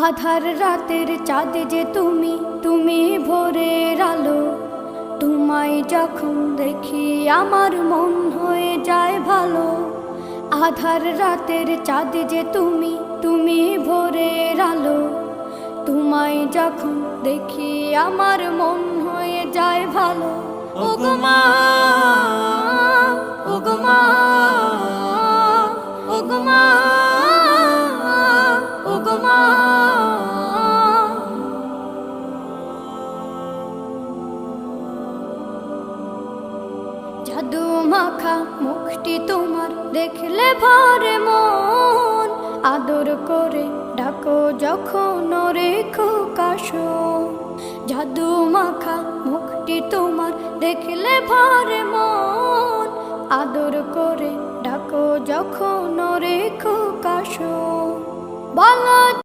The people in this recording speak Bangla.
আধার রাতের চাঁদ যে তুমি, তুমি ভোরের আলো। তোমায় যখন দেখি আমার মন হয়ে যায় ভালো। আধার রাতের চাঁদ যে তুমি, তুমি ভোরের আলো। তোমায় যখন দেখি আমার মন হয়ে যায় ভালো। ওগো মা, ওগো মা, ওগো মা, ওগো মা। জাদু মাখা মুখটি তোমার দেখলে ভরে মন। আদর করে ডাকো যখন রেখো কাশন। জাদু মাখা মুখটি তোমার দেখলে ভরে মন। আদর করে ডাকো যখন রেখো কাশন। বলো